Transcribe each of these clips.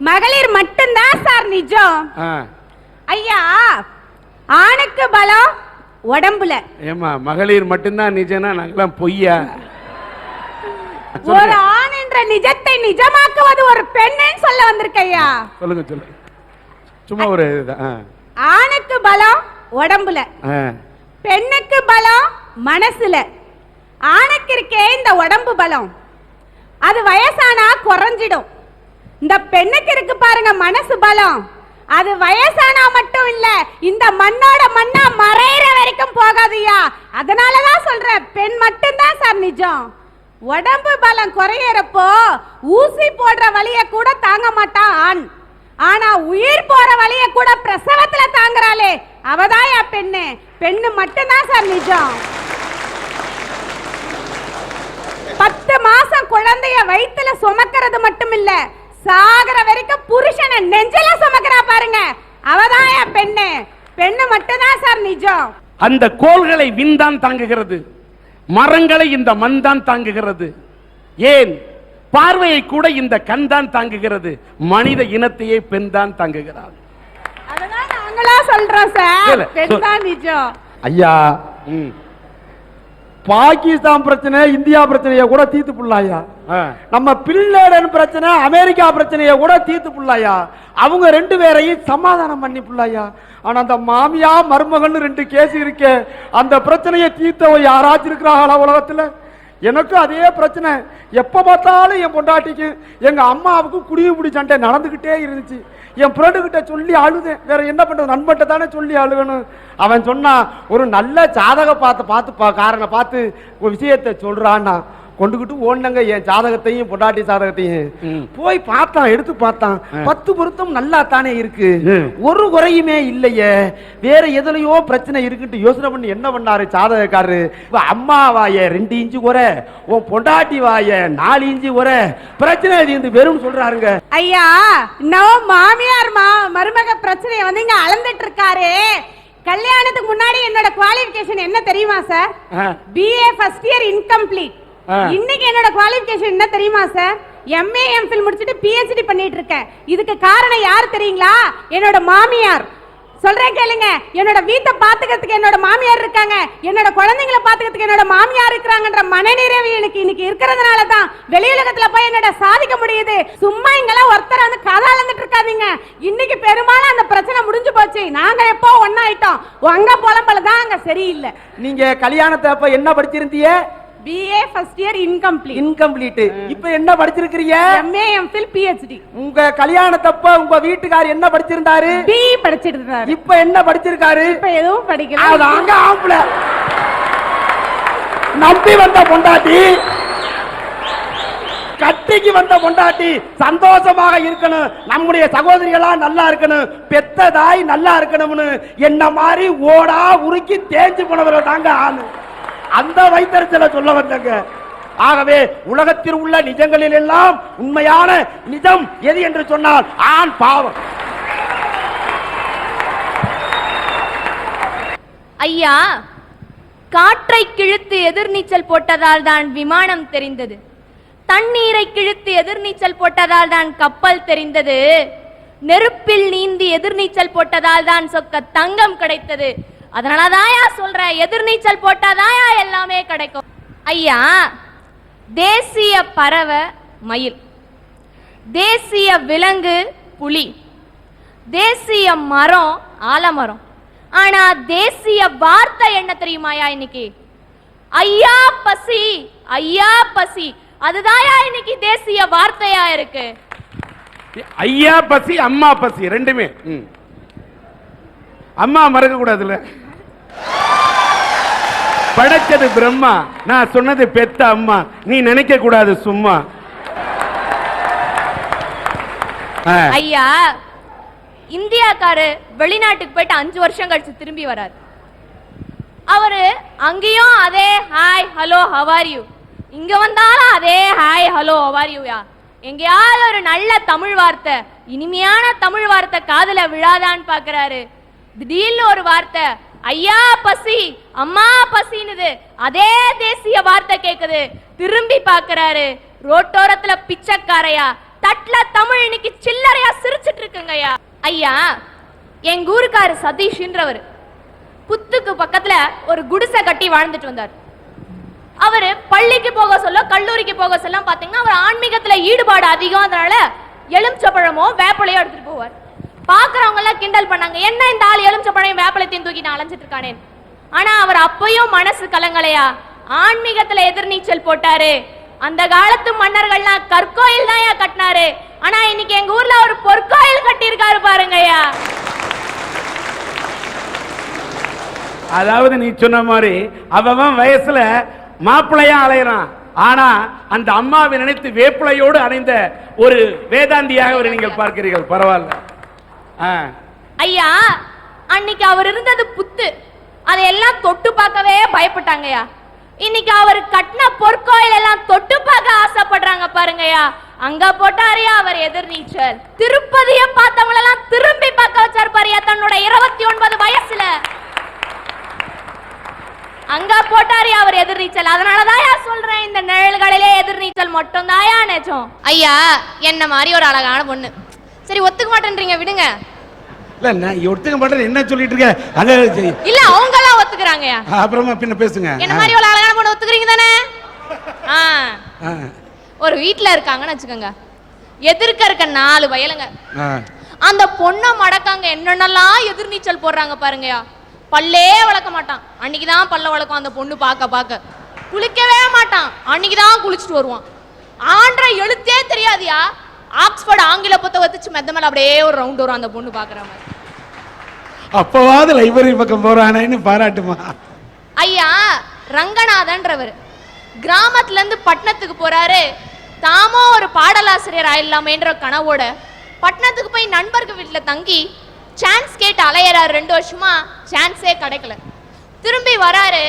மகளிர் மட்டும்தான் சார் நிஜம். ஐயா, ஆணுக்கு பலம் உடம்புல. ஏமா மகளிர் மட்டும்தான் நிஜம்னா நாங்கெல்லாம் பொய்யா? ஒரு ஆண் என்ற நிஜத்தை நிஜமாக்குவது ஒரு பெண்ணு சொல்ல வந்திருக்கையா. சொல்லுங்க சொல்லுங்க. சும்மா ஒரு ஆணுக்கு பலம் உடம்புல, பெண்ணுக்கு பலம் மனசுல. ஆணுக்கு இருக்கே இந்த உடம்பு பலம், அது வயசானா குறைஞ்சிடும். இந்த பெண்ணுக்கு இருக்கு பாருங்க மனசு பலம், அது வயசானா மட்டும் இல்ல, இந்த மண்ணோட மண்ணா மறையிற வரைக்கும் போகாதுயா. அதனாலதான் சொல்றேன், பெண் மட்டும்தான் சார் நிஜம். உடம்பு பலம் குறையறப்போ ஊசி போடுற வலிய கூட தாங்க மாட்டான் ஆண். ஆனா உயிர் போற வலிய கூட பிரசவத்துல தாங்குறாளே, அவதாயா பெண்ணு. பெண்ணு மட்டும்தான் சார் நிஜம். 10 மாசம் குழந்தைய வயித்துல சுமக்கிறது மட்டும் இல்ல, சாகர வரைக்கும் புருஷனை நெஞ்சில சுமக்கிறா பாருங்க, அவதாயா பெண்ணு. பெண்ணு மட்டும்தான் சார் நிஜம். அந்த கோள்களை விண்தான் தாங்குகிறது, மரங்களை இந்த மண் தான் தாங்குகிறது, ஏன் பார்வையை கூட இந்த கண் தான் தாங்குகிறது, மனித இனத்தையே பெண் தான் தாங்குகிறார். அதனால நாங்களா சொல்றோம் சார், பெண் தான் நிஜம். ஐயா, பாகிஸ்தான் பிரச்சனை இந்தியா பிரச்சனைய கூட தீர்த்து புள்ளாயா, நம்ம பின்லேடன் பிரச்சனை அமெரிக்கா பிரச்சனைய கூட தீர்த்து புள்ளாயா, அவங்க 2 பேரையும் சமாதானம் பண்ணி புள்ளாயா. ஆனா அந்த மாமியா மருமகன் 2 கேஸ் இருக்கே, அந்த பிரச்சனையை தீர்த்தவ யாராச்சும் இருக்கிறாங்களா உலகத்துல? எனக்கு அதே பிரச்சனை. எப்ப பார்த்தாலும் என் பொண்டாட்டிக்கு எங்க அம்மாவுக்கு குடியுபிடி சண்டை நடந்துகிட்டே இருந்துச்சு. என் ஃப்ரெண்டு கிட்ட சொல்லி அழுதேன், வேற என்ன பண்றது, நண்பன்ட்ட தானே சொல்லி அழுகணும். அவன் சொன்னா ஒரு நல்ல ஜாதக பார்த்து காரனை பார்த்து ஒரு விஷயத்தை சொல்றான்னா கொண்டுகிட்டு ஓடுனங்க. என் ஜாதகத்தையும் பொண்டாட்டி ஜாதகத்தையும் போய் பார்த்தான், எடுத்து பார்த்தான். 10 பொருத்தம் நல்லா தானே இருக்கு, ஒரு குறையுமே இல்லையே, வேற எதுலயோ பிரச்சனை இருக்குன்னு யோசனை பண்ணி என்ன பண்ணாரு ஜாதகக்காரரு, அம்மா வாய 2 இன்ச்சு குறை, உன் பொண்டாட்டி வாய 4 இன்ச்சு குறை, பிரச்சனை இது வெறும் சொல்றாருங்க. ஐயா, இன்னும் மாமியார் மருமக பிரச்சனையை வந்து இங்க அளந்துட்டு இருக்காரு. கல்யாணத்துக்கு முன்னாடி என்னோட குவாலிஃபிகேஷன் என்ன தெரியுமா sir? BA first year incomplete. இன்னைக்கு என்னோட குவாலிஃபிகேஷன் என்ன தெரியுமா சார்? MA MPhil முடிச்சிட்டு PhD பண்ணிட்டு இருக்கேன். இதுக்கு காரணம் யார் தெரியுங்களா? என்னோட மாமியார். சொல்றேன் கேளுங்க, என்னோட வீட்டை பாத்துக்கிறதுக்கு என்னோட மாமியார் இருக்காங்க, என்னோட குழந்தைங்களை பாத்துக்கிறதுக்கு என்னோட மாமியார் இருக்கிறாங்கன்ற மனநிறைவு எனக்கு இன்னைக்கு இருக்கிறதுனால தான் வெளியுலகத்துல போய் என்னோட சாதிக்க முடியுது. சும்மா இங்கெல்லாம் ஒருத்தர் வந்து கதாலந்துட்டு இருக்காதீங்க. இன்னைக்கு பெரும்பாலும் அந்த பிரச்சனை முடிஞ்சு போச்சு. நாங்க எப்போ ஒன்னாயிட்டோம், உங்க புலம்பல தான் அங்க சரியில்லை. நீங்க கல்யாணத்தை அப்ப என்ன படிச்சிருந்தீங்க? BA first year incomplete. இப்போ என்ன படிச்சிருக்கீங்க? MA MPhil PhD. உங்க கல்யாணத்தப்ப உங்க வீட்டுக்காரர் என்ன படிச்சிருந்தாரு? BE படிச்சிட்டு இருந்தாரு. இப்போ என்ன படிச்சிருக்காரு? இப்போ எதுவும் படிக்கல. அதாங்க ஆம்பள நம்பி வந்த பொண்டாட்டி, கட்டிக்கு வந்த பொண்டாட்டி சந்தோஷமாக இருக்கணும், நம்முடைய சகோதரிகளா நல்லா இருக்கணும், பெத்த தாய் நல்லா இருக்கணும்னு என்ன மாதிரி ஓடா உருக்கி தேஞ்சு போனவர்கள் தாங்க ஆளு. அந்த வைத்தறிச்சலை சொல்ல வந்தங்க. ஆகவே உலகத்தில் உள்ள நிஜங்களில் எல்லாம் உண்மையான நிஜம் எது என்று சொன்னால் ஆண் பாவம். ஐயா, காற்றை கிழித்து எதிர்நீச்சல் போட்டதால் தான் விமானம் தெரிந்தது, தண்ணீரை கிழித்து எதிர்நீச்சல் போட்டதால் தான் கப்பல் தெரிந்தது, நெருப்பில் நீந்தி எதிர்நீச்சல் போட்டதால் தான் சொக்க தங்கம் கிடைத்தது. அதனாலதாயா சொல்ற, எதிர்நீச்சல் போட்டாதாயா எல்லாமே கிடைக்கும். ஐயா, தேசிய பறவை மயில், தேசிய விலங்கு புலி, தேசிய மரம் ஆலமரம். ஆனா தேசிய வார்த்தை என்ன தெரியுமாயா? இன்னைக்கு ஐயா பசி, ஐயா பசி, அதுதாயா இன்னைக்கு தேசிய வார்த்தையா இருக்கு. ஐயா பசி அம்மா பசி ரெண்டுமே. அம்மா மறக்க கூடாதுல்ல, படைச்சது பிரம்மா, நான் சொன்னது பெத்த அம்மா, நீ நினைக்க கூடாது சும்மா. ஐயா, இந்தியாக்காரு வெளிநாட்டுக்கு போயிட்டு 5 வருஷம் கழிச்சு திரும்பி வராரு. அவரு அங்கேயும் அதே hi hello how are you, இங்க வந்தாலும் அதே hi hello how are you. எங்கேயாவது ஒரு நல்ல தமிழ் வார்த்தை, இனிமையான தமிழ் வார்த்தை காதுல விழாதான்னு பாக்குறாரு. திடீர்னு ஒரு வார்த்தை ஐயா பசி அம்மா பசினுது, அதே தேசிய வார்த்தை கேக்குது. திரும்பி பாக்குறாரு, ரோட்டோரத்துல பிச்சைக்காரையா, தட்ல தமிழ் இன்னைக்கு சில்லறையா ஐயா, எங்க ஊருக்காரு சதீஷ்ன்றவர் புத்துக்கு பக்கத்துல ஒரு குடிசை கட்டி வாழ்ந்துட்டு வந்தார். அவரு பள்ளிக்கு போக சொல்ல, கல்லூரிக்கு போக சொல்ல பாத்தீங்கன்னா அவர் ஆன்மீகத்துல ஈடுபாடு அதிகம். அதனால எலுமிச்சப்பழமோ வேப்பலையோ எடுத்துட்டு போவார். பாக்குறவங்க எல்லாம் கிண்டல் பண்ணாங்க, என்ன இந்த ஆள் எலுமிச்சப்பழையும் வேப்பலையும் தூக்கி நான் அலைஞ்சிட்டு இருக்கானே. ஆனா அவர் அப்பயும் மனசு கலங்கலையா, ஆன்மீகத்துல எதிர்நீச்சல் போட்டாரு. அந்த காலத்து மன்னர்கள்லாம் கற்கோயில் தான் கட்டினாரு. ஆனா இன்னைக்கு எங்க ஊர்ல ஒரு பொற்கோயில் கட்டி இருக்காரு பாருங்கய்யா. அதாவது நீ சொன்ன மாதிரி அவன் வயசுல மாப்பிள்ளையா அலையறான். ஆனா அந்த அம்மாவை நினைத்து வேப்பிலையோடு அணைந்த ஒரு வேதாந்தியாக நீங்கள் பார்க்கிறீர்கள். பரவாயில்ல ஐயா. அன்னைக்கு அவர் இருந்தது புத்து, அதையெல்லாம் தொட்டு பார்க்கவே பயப்பட்டாங்கய்யா. இன்னைக்கு அவர் கட்டின பொற்கோயில் எல்லாம் தொட்டு பார்க்க ஆசைப்படுறாங்க பாருங்கய்யா. அங்க போட்டாரியா அவர் எதிர்நீச்சல். திருப்பதிய பார்த்தவங்க எல்லாம் திரும்பி பார்க்க வச்சார் பாரியா தன்னோட 29 வயசுல. அங்க போட்டாரியா அவர் எதிர்நீச்சல். அதனாலதான் சொல்றேன், இந்த நிழல்களிலே எதிர்நீச்சல் மட்டும் தாயா நிஜம். ஐயா, என்ன மாதிரி ஒரு அழகான பொண்ணு. சரி, ஒத்துக்க மாட்டேன்றீங்க, விடுங்க. இல்ல நான் ஒத்துக்க மாட்டேன் என்ன சொல்லிட்டு இருக்க? அத இல்ல அவங்க எல்லாம் ஒத்துக்கறாங்கயா. அப்புறமா பின்ன பேசுங்க. என்ன மாதிரி ஒரு அழகான பொண்ணு ஒத்துக்கறீங்க தானே? ஒரு வீட்ல இருக்காங்கன்னு வச்சுக்கோங்க, எதிர்க்க இருக்க 4 வயலுங்க. அந்த பொண்ணை மடக்காங்க என்னென்னலாம் எதிர்நீச்சல் போடுறாங்க பாருங்கயா. பல்லே வளர்க்க மாட்டான், அன்னைக்குதான் பல்ல வளர்க்கும் அந்த பொண்ணு. பார்க்க குளிக்கவே மாட்டான், அன்னைக்குதான் குளிச்சுட்டு வருவான். ஆன்ற எழுத்தே தெரியாதியா. ஆக்ஸ்போர்ட் ஆங்கில புத்தகத்தை மெத்த மேல அப்படியே ஒரு ரவுண்ட் வரும் அந்த பொண்ணு பாக்குற மாதிரி. அப்பவாது லைப்ரரி பக்கம் போறானேன்னு பாராட்டுமா. ஐயா, ரங்கநாதன்றவர் கிராமத்துல இருந்து பட்டணத்துக்கு போறாரு. தாமோ ஒரு பாடலாசிரியர் ஆயிடலாமேன்ற கனவோட பட்டணத்துக்கு போய் நண்பர்கள் வீட்டுல தங்கி சான்ஸ் கேட்டு அலையறாரு. 2 வருஷமா சான்ஸே கிடைக்கல. திரும்பி வராரு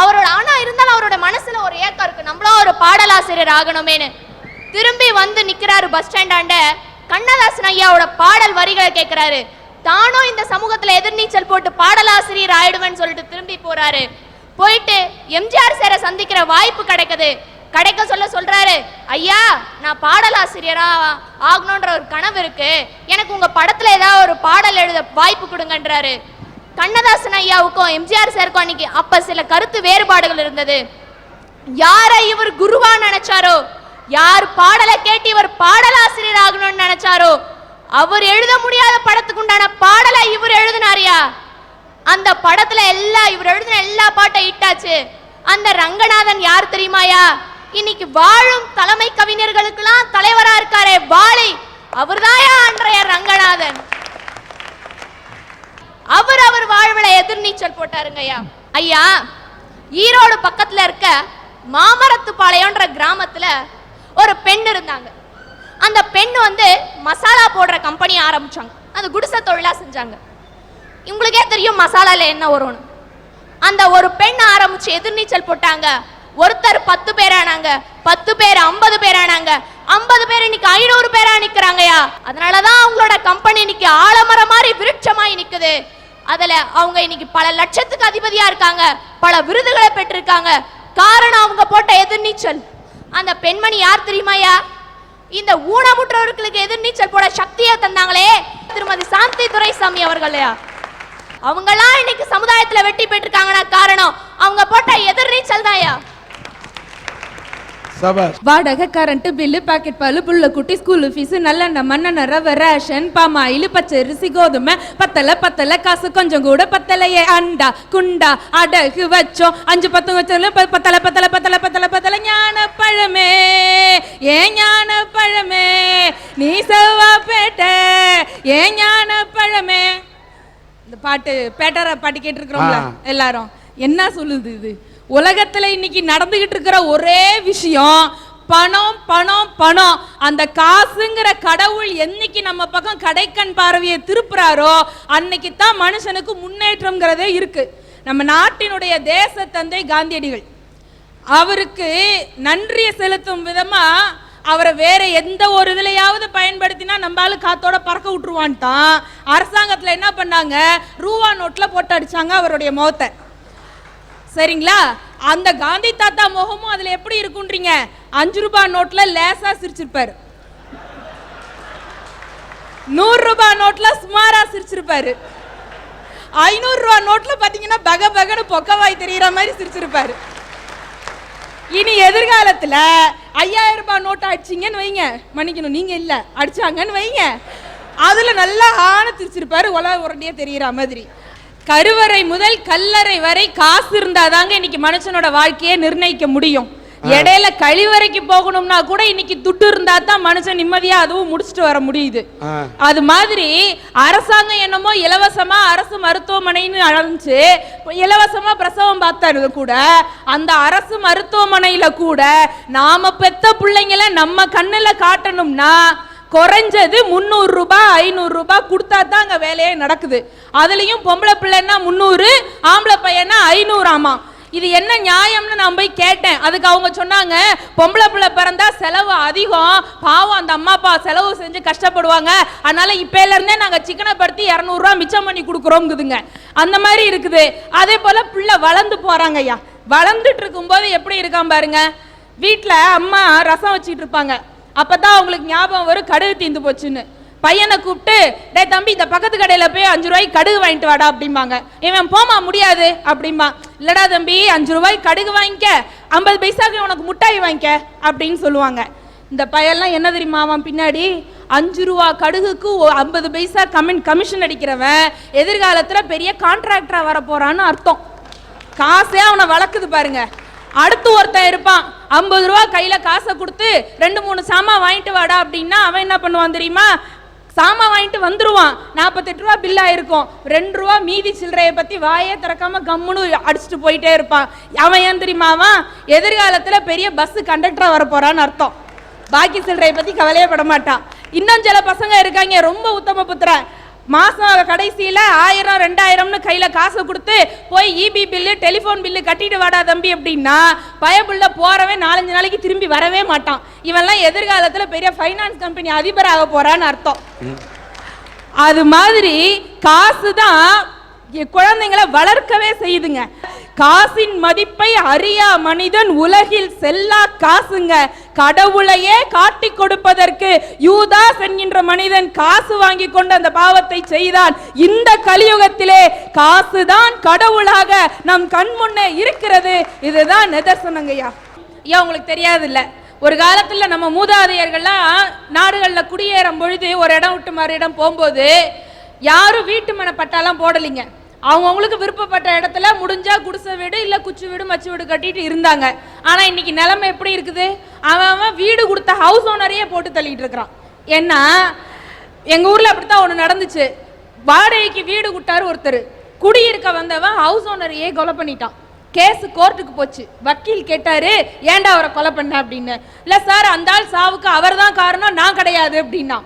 அவரோட. ஆனா இருந்தாலும் அவரோட மனசுல ஒரு ஏக்கம் இருக்கு, நம்மளும் ஒரு பாடலாசிரியர் ஆகணுமேனு. திரும்பி வந்து நிக்கிறாரு பஸ் ஸ்டாண்டாண்ட. கண்ணதாசன் ஐயாவோட பாடல் வரிகளை கேட்கிறாரு. தானும் இந்த சமூகத்துல எதிர்நீச்சல் போட்டு பாடலாசிரியர் ஆயிடுவேன்னு சொல்லிட்டு திரும்பி போறாரு. போயிட்டு எம்ஜிஆர் சாரை சந்திக்கிற வாய்ப்பு கிடைக்குது. கிடைக்க சொல்றாரு, ஐயா நான் பாடலாசிரியரா ஆகணும்ன்ற ஒரு கனவு இருக்கு, எனக்கு உங்க படத்துல ஏதாவது ஒரு பாடல் எழுத வாய்ப்பு கொடுங்கன்றாரு. கண்ணதாசன் ஐயாவுக்கும் எம்ஜிஆர் சாருக்கும் அன்னைக்கு அப்ப சில கருத்து வேறுபாடுகள் இருந்தது. யாரை இவர் குருவா நினைச்சாரோ, யார் பாடலை கேட்டு இவர் பாடலாசிரியர் ஆகணும்னு நினைச்சாரோ, அவர் எழுத முடியாத படத்துக்கு உண்டான பாடலை இவர் எழுதினாரியா. அந்த படத்துல இவர் எழுதின எல்லா பாட்டும் இட்டாச்சு. அந்த ரங்கநாதன் யார் தெரியுமாயா? இன்னைக்கு வாழும் தலைமை கவிஞர்களுக்கெல்லாம் தலைவரா இருக்காரே வாலி, அவர்தாயா அன்றைய ரங்கநாதன். அவர் வாழ்வுல எதிர்நீச்சல் போட்டாருங்கய்யா. ஐயா, ஈரோடு பக்கத்துல இருக்க மாமரத்துப்பாளையம்ன்ற கிராமத்துல ஒரு பெண் இருந்தாங்க. அந்த பெண் மசாலா போடுற கம்பெனி ஆரம்பிச்சாங்க. அந்த குடிசை தொழிலா செஞ்சாங்க. உங்களுக்கே தெரியும் மசாலால என்ன வரும்னு. அந்த ஒரு பெண் ஆரம்பிச்சு எதிர்நீச்சல் போட்டாங்க. ஒருத்தர் 10 பேர் ஆனாங்க, 10 பேர் 50 பேர் ஆனாங்க, 50 பேர் இன்னைக்கு 500 பேரா நிக்கிறாங்கயா. அதனாலதான் அவங்களோட கம்பெனி இன்னைக்கு ஆலமரம் மாதிரி விருட்சமாய் நிக்குது. அதுல அவங்க இன்னைக்கு பல லட்சத்துக்கு அதிபதியா இருக்காங்க, பல விருதுகளை பெற்றிருக்காங்க. காரணம் அவங்க போட்ட எதிர்நீச்சல். அந்த பெண்மணி யார் தெரியுமாயா? இந்த ஊனமுற்றவர்களுக்கு எதிர்நீச்சல் போட சக்தியை தந்தாங்களே, திருமதி சாந்தி துரைசாமி அவர்களையா. அவங்கெல்லாம் இன்னைக்கு சமுதாயத்துல வெற்றி பெற்றிருக்காங்கன்னா காரணம் அவங்க போட்ட எதிர்நீச்சல் தான்யா. வாடகை, கரண்ட் பில்லு, பாக்கெட் பால், புள்ள குட்டி, ஸ்கூல் ஃபீஸ், நல்லெண்ணெய், மண்ணெண்ணெய், ரவை, ரேஷன், பாமாயில், பச்சரிசி, கோதுமை, பத்தலை காசு கொஞ்சம் கூட பத்தலையே. அண்டா குண்டா அடகு வச்சோம், 5-10 வச்சோம், பத்தலை ஞான பழமே, ஏன் ஞான பழமே, நீ செவ்வாப்பேட்ட, ஏன் ஞான பழமே. இந்த பாட்டு பேட்டரா பாட்டு கேட்டிருக்கிறோம்ல எல்லாரும். என்ன சொல்லுது இது? உலகத்துல இன்னைக்கு நடந்துகிட்டு இருக்கிற ஒரே விஷயம் பணம் பணம் பணம். அந்த காசுங்கிற கடவுள் என்னைக்கு நம்ம பக்கம் கடைக்கண் பார்வையை திருப்புறாரோ அன்னைக்கு தான் மனுஷனுக்கு முன்னேற்றம்ங்கிறதே இருக்கு. நம்ம நாட்டினுடைய தேச தந்தை காந்தியடிகள், அவருக்கு நன்றியை செலுத்தும் விதமா அவரை வேற எந்த ஒரு இதுலையாவது பயன்படுத்தினா நம்மளால காத்தோட பறக்க விட்டுருவான்ட்டான். அரசாங்கத்துல என்ன பண்ணாங்க, ரூபா நோட்ல போட்டு அடிச்சாங்க அவருடைய முகத்தை. சரிங்களா? அந்த காந்தி தாத்தா முகமும் அதுல எப்படி இருக்குன்றீங்க? 5 ரூபாய் நோட்ல லேசா சிரிச்சிருப்பாரு. 100 ரூபாய் ரூபாய் நோட்ல சுமாரா சிரிச்சிருப்பாரு. 500 ரூபாய் நோட்ல பாத்தீங்கன்னா பக பகன்னு பொக்கவாய் தெரியற மாதிரி சிரிச்சிருப்பாரு. இனி எதிர்காலத்துல 5000 ரூபாய் நோட் அடிச்சிங்கன்னு வைங்க, மன்னிக்கணும் நீங்க இல்ல, அடிச்சாங்கன்னு வைங்க, அதுல நல்லா ஆன சிரிச்சிருப்பாரு, உலக உரண்டியா தெரியற மாதிரி. கருவறை முதல் கல்லறை வரை காசு இருந்தாதாங்க இன்னைக்கு மனுஷனோட வாழ்க்கையை நிர்ணயிக்க முடியும். இடையில கழிவறைக்கு போகணும்னா கூட இன்னைக்கு துட்டு இருந்தா தான் மனுஷன் நிம்மதியா அதுவும் முடிச்சுட்டு வர முடியுது. அது மாதிரி அரசாங்கம் என்னமோ இலவசமா அரசு மருத்துவமனைன்னு அழைச்சு இலவசமா பிரசவம் பார்த்தாரு கூட, அந்த அரசு மருத்துவமனையில கூட நாம பெத்த பிள்ளைங்களை நம்ம கண்ணுல காட்டணும்னா குறைஞ்சது 300 ரூபாய் 500 ரூபாய் கொடுத்தா தான் அங்க வேலையே நடக்குது. அதுலயும் பொம்பளை பிள்ளைன்னா 300, ஆம்பளை பையனா 500 ஆமா. இது என்ன நியாயம்னு நான் போய் கேட்டேன். அதுக்கு அவங்க சொன்னாங்க, பொம்பளை பிள்ளை பிறந்தா செலவு அதிகம், பாவம் அந்த அம்மா அப்பா செலவு செஞ்சு கஷ்டப்படுவாங்க, அதனால இப்பல இருந்தே நாங்க சிக்கனப்படுத்தி 200 ரூபாய் மிச்சம் பண்ணி கொடுக்குறோங்குதுங்க. அந்த மாதிரி இருக்குது. அதே போல பிள்ளை வளர்ந்து போறாங்க ஐயா. வளர்ந்துட்டு இருக்கும் போது எப்படி இருக்கான் பாருங்க, வீட்டுல அம்மா ரசம் வச்சுட்டு இருப்பாங்க, அப்பதான் அவங்களுக்கு ஞாபகம் வரும் கடுகு தீந்து போச்சுன்னு. பையனை கூப்பிட்டு, டே தம்பி இந்த பக்கத்து கடையில போய் 5 ரூபாய்க்கு கடுகு வாங்கிட்டு வாடா அப்படிம்பாங்க. இவன் போமா முடியாது அப்படிம்பா. இல்லடா தம்பி 5 ரூபாய்க்கு கடுகு வாங்கிக்க, 50 பைசாக்கு உனக்கு முட்டாய் வாங்கிக்க அப்படின்னு சொல்லுவாங்க. இந்த பையெல்லாம் என்ன தெரியுமா, அவன் பின்னாடி 5 ரூபா கடுகுக்கு 50 பைசா கமிஷன் அடிக்கிறவன் எதிர்காலத்துல பெரிய கான்ட்ராக்டரா வர போறான்னு அர்த்தம். காசே அவனை வளர்க்குது பாருங்க. அடுத்து ஒருத்தன் இருப்பான், 50 ரூபா கையில காசை கொடுத்து 2-3 சாமான் வாங்கிட்டு வாடா அப்படின்னா அவன் என்ன பண்ணுவான் தெரியுமா, சாமான் வாங்கிட்டு வந்துருவான், 48 ரூபா பில் ஆயிருக்கும், 2 ரூபா மீதி சில்லறையை பத்தி வாயே திறக்காம கம்முன்னு அடிச்சுட்டு போயிட்டே இருப்பான். அவன் ஏன் தெரியுமா, அவன் எதிர்காலத்துல பெரிய பஸ் கண்டக்டரா வர போறான்னு அர்த்தம். பாக்கி சில்லறையை பத்தி கவலையே பட மாட்டான். இன்னும் சில பசங்க இருக்காங்க ரொம்ப உத்தம புத்திரன், மாசம் கடைசியில 1000-2000ன்னு கையில காசை கொடுத்து போய் இபி பில்லு டெலிபோன் பில்லு கட்டிட்டு வாடா தம்பி அப்படின்னா பயப்புள்ள போறவே 4-5 நாளைக்கு திரும்பி வரவே மாட்டான். இவெல்லாம் எதிர்காலத்துல பெரிய பைனான்ஸ் கம்பெனி அதிபராக போறான்னு அர்த்தம். அது மாதிரி காசு தான் குழந்தைங்களை வளர்க்கவே செய்யுதுங்க. காசின் மதிப்பை அறியா மனிதன் உலகில் செல்லா காசுங்க. கடவுளையே காட்டி கொடுப்பதற்கு யூதாஸ் என்கின்ற மனிதன் காசு வாங்கி கொண்டு அந்த பாவத்தை செய்தான். இந்த கலியுகத்திலே காசுதான் கடவுளாக நம் கண் முன்னே இருக்கிறது. இதுதான் நிதர்சனங்கய்யா. ஐயா உங்களுக்கு தெரியாது இல்ல, ஒரு காலத்துல நம்ம மூதாதையர்கள்லாம் நாடுகள்ல குடியேறும் பொழுது ஒரு இடம் விட்டு மறு இடம் போகும்போது யாரும் வீட்டு மன பட்டாலாம் போடலிங்க. அவங்கவுங்களுக்கு விருப்பப்பட்ட இடத்துல முடிஞ்சா குடிசை வீடு இல்ல குச்சி வீடு மச்சு வீடு கட்டிட்டு இருந்தாங்க. ஆனா இன்னைக்கு நிலைமை எப்படி இருக்குது, அவன் வீடு கொடுத்த ஹவுஸ் ஓனரையே போட்டு தள்ளிட்டு இருக்கிறான். ஏன்னா எங்க ஊர்ல அப்படித்தான் ஒண்ணு நடந்துச்சு. வாடகைக்கு வீடு கொடுத்தாரு ஒருத்தர், குடியிருக்க வந்தவன் ஹவுஸ் ஓனரையே கொலை பண்ணிட்டான். கேஸ் கோர்ட்டுக்கு போச்சு. வக்கீல் கேட்டாரு, ஏன்டா அவரை கொலை பண்ண அப்படின்னு. இல்ல சார் அந்த ஆள் சாவுக்கு அவர் தான் காரணம், நான் கிடையாது அப்படின்னா.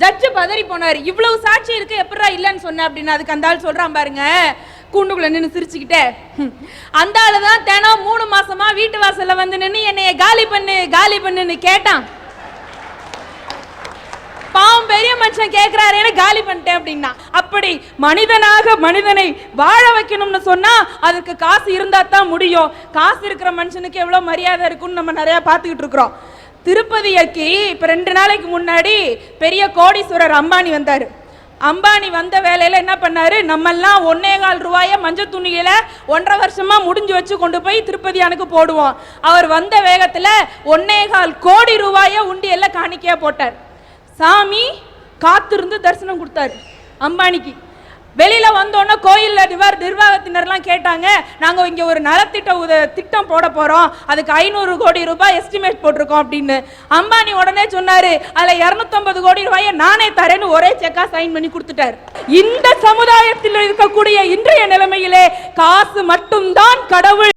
ஜட்ஜு பதறி போனாரு, இவ்வளவு சாட்சி இருக்கு எப்படா இல்லன்னு சொன்ன அப்படின்னு. அதுக்கு அந்த ஆள் சொல்றான் பாருங்க, கூண்டுக்குள்ள நின்று சிரிச்சுக்கிட்டே, அந்த ஆளு தான் தினம் 3 மாசமா வீட்டு வாசல்ல வந்து நின்று என்னைய காலி பண்ணு காலி பண்ணுன்னு கேட்டான். பாவம் பெரிய மனுஷன் கேட்கிறாரு, என்ன காலி பண்ணிட்டேன் அப்படின்னா. அப்படி மனிதனாக மனிதனை வாழ வைக்கணும்னு சொன்னா அதுக்கு காசு இருந்தா தான் முடியும். காசு இருக்கிற மனுஷனுக்கு எவ்வளவு மரியாதை இருக்குன்னு நம்ம நிறைய பார்த்துக்கிட்டு இருக்கிறோம். திருப்பதிக்கு இப்ப 2 நாளைக்கு முன்னாடி பெரிய கோடீஸ்வரர் அம்பானி வந்தாரு. அம்பானி வந்த வேலையில என்ன பண்ணாரு, நம்மெல்லாம் 1.25 ரூபாய மஞ்சள் துணியில 1.5 வருஷமா முடிஞ்சு வச்சு கொண்டு போய் திருப்பதியானுக்கு போடுவோம். அவர் வந்த வேகத்துல 1.25 கோடி ரூபாய உண்டியல்ல காணிக்கையா போட்டார். சாமி காத்திருந்து தரிசனம் கொடுத்தாரு அம்பானிக்கு. வெளியில வந்தோன்னா கோயில்ல நிர்வாகத்தினர்லாம் கேட்டாங்க, நாங்க இங்க ஒரு நலத்திட்ட திட்டம் போட போறோம், அதுக்கு 500 கோடி ரூபாய் எஸ்டிமேட் போட்டிருக்கோம் அப்படின்னு. அம்பானி உடனே சொன்னாரு, அதுல 250 கோடி ரூபாயை நானே தரேன்னு ஒரே செக்கா சைன் பண்ணி கொடுத்துட்டாரு. இந்த சமுதாயத்தில் இருக்கக்கூடிய இன்றைய நிலைமையிலே காசு மட்டும்தான் கடவுள்.